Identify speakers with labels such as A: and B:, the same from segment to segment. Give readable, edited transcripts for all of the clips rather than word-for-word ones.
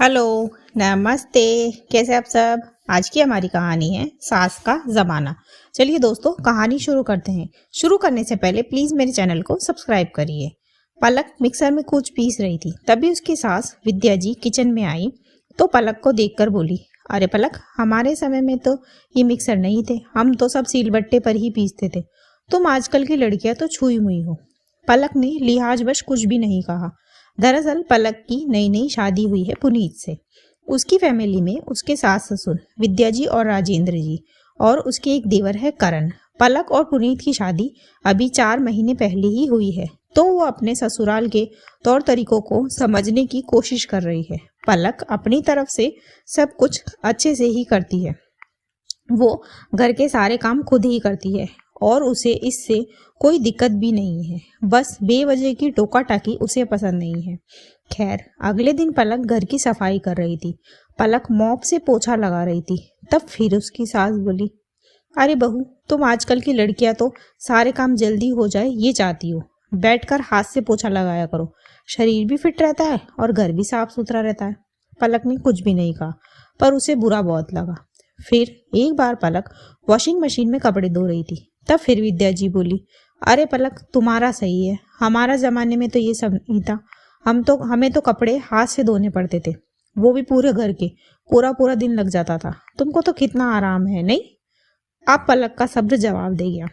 A: Hello, नमस्ते। कैसे आप सब। आज की हमारी कहानी है सास का जमाना। चलिए दोस्तों, कहानी शुरू करते हैं। शुरू करने से पहले प्लीज मेरे चैनल को सब्सक्राइब करिए। पलक मिक्सर में कुछ पीस रही थी, तभी उसकी सास विद्या जी किचन में आई तो पलक को देखकर बोली, अरे पलक, हमारे समय में तो ये मिक्सर नहीं थे, हम तो सब सीलबट्टे पर ही पीसते थे। तुम आजकल की लड़कियां तो छुई मुई हो। पलक ने लिहाजवश कुछ भी नहीं कहा। दरअसल पलक की नई नई शादी हुई है पुनीत से। उसकी फैमिली में उसके सास ससुर विद्या जी और राजेंद्र जी और उसके एक देवर है करण। पलक और पुनीत की शादी अभी 4 महीने पहले ही हुई है, तो वो अपने ससुराल के तौर तरीकों को समझने की कोशिश कर रही है। पलक अपनी तरफ से सब कुछ अच्छे से ही करती है। वो घर के सारे काम खुद ही करती है और उसे इससे कोई दिक्कत भी नहीं है। बस बेवजह की टोका टाकी उसे पसंद नहीं है। खैर, अगले दिन पलक घर की सफाई कर रही थी। पलक मॉप से पोछा लगा रही थी, तब फिर उसकी सास बोली, अरे बहू, तुम आजकल की लड़कियां तो सारे काम जल्दी हो जाए ये चाहती हो। बैठकर हाथ से पोछा लगाया करो, शरीर भी फिट रहता है और घर भी साफ सुथरा रहता है। पलक ने कुछ भी नहीं कहा, पर उसे बुरा बहुत लगा। फिर एक बार पलक वॉशिंग मशीन में कपड़े धो रही थी, तब फिर विद्या जी बोली, अरे पलक, तुम्हारा सही है, हमारा जमाने में तो ये सब नहीं था। हमें तो कपड़े हाथ से धोने पड़ते थे, वो भी पूरे घर के। पूरा पूरा दिन लग जाता था। तुमको तो कितना आराम है, नहीं? आप पलक का सब्र जवाब दे गया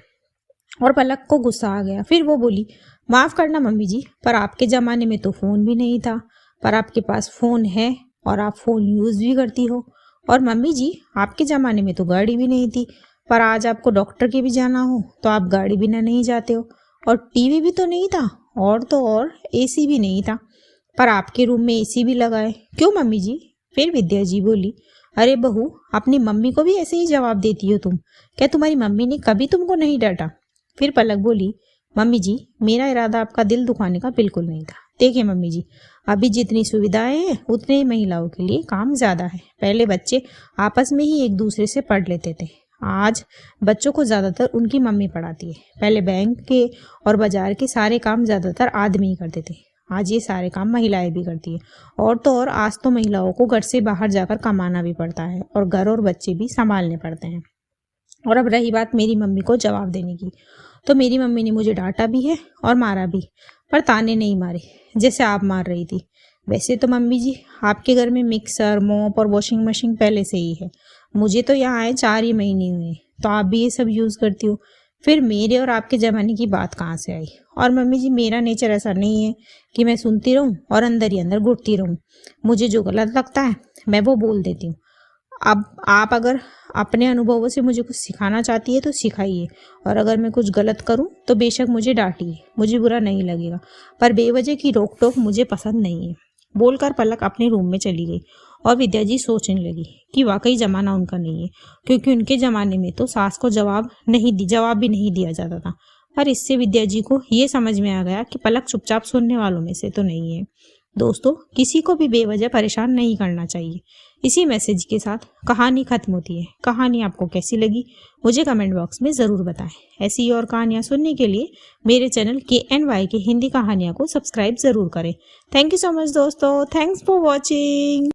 A: और पलक को गुस्सा आ गया। फिर वो बोली, माफ करना मम्मी जी, पर आपके जमाने में तो फोन भी नहीं था, पर आपके पास फोन है और आप फोन यूज भी करती हो। और मम्मी जी, आपके जमाने में तो गाड़ी भी नहीं थी, पर आज आपको डॉक्टर के भी जाना हो तो आप गाड़ी बिना नहीं जाते हो। और टीवी भी तो नहीं था, और तो और एसी भी नहीं था, पर आपके रूम में एसी भी लगा है। क्यों मम्मी जी? फिर विद्या जी बोली, अरे बहू, अपनी मम्मी को भी ऐसे ही जवाब देती हो तुम। क्या तुम्हारी मम्मी ने कभी तुमको नहीं डांटा? फिर पलक बोली, मम्मी जी, मेरा इरादा आपका दिल दुखाने का बिल्कुल नहीं था। देखिए मम्मी जी, अभी जितनी सुविधाएं हैं उतने महिलाओं के लिए काम ज्यादा है। पहले बच्चे आपस में ही एक दूसरे से पढ़ लेते थे, आज बच्चों को ज्यादातर उनकी मम्मी पढ़ाती है। पहले बैंक के और बाजार के सारे काम ज्यादातर आदमी ही करते थे, आज ये सारे काम महिलाएं भी करती है। और तो और आज तो महिलाओं को घर से बाहर जाकर कमाना भी पड़ता है और घर और बच्चे भी संभालने पड़ते हैं। और अब रही बात मेरी मम्मी को जवाब देने की, तो मेरी मम्मी ने मुझे डांटा भी है और मारा भी, पर ताने नहीं मारे जैसे आप मार रही थी। वैसे तो मम्मी जी, आपके घर में मिक्सर, मॉप और वॉशिंग मशीन पहले से ही है। मुझे तो यहाँ आए 4 ही महीने हुए, तो आप भी ये सब यूज करती हो। फिर मेरे और आपके जमाने की बात कहाँ से आई? और मम्मी जी, मेरा नेचर ऐसा नहीं है कि मैं सुनती रहूं और अंदर ही अंदर घुटती रहूं। मुझे जो गलत लगता है मैं वो बोल देती हूँ। अब आप अगर अपने अनुभवों से मुझे कुछ सिखाना चाहती है तो सिखाइए, और अगर मैं कुछ गलत करूं तो बेशक मुझे डांटिए, मुझे बुरा नहीं लगेगा, पर बेवजह की रोक टोक मुझे पसंद नहीं है। बोलकर पलक अपने रूम में चली गई और विद्या जी सोचने लगी कि वाकई जमाना उनका नहीं है, क्योंकि उनके जमाने में तो सास को जवाब भी नहीं दिया जाता था। पर इससे विद्या जी को ये समझ में आ गया कि पलक चुपचाप सुनने वालों में से तो नहीं है। दोस्तों, किसी को भी बेवजह परेशान नहीं करना चाहिए। इसी मैसेज के साथ कहानी खत्म होती है। कहानी आपको कैसी लगी मुझे कमेंट बॉक्स में ज़रूर बताएं। ऐसी ही और कहानियाँ सुनने के लिए मेरे चैनल KNY के हिंदी कहानियाँ को सब्सक्राइब ज़रूर करें। थैंक यू सो मच दोस्तों। Thanks for watching.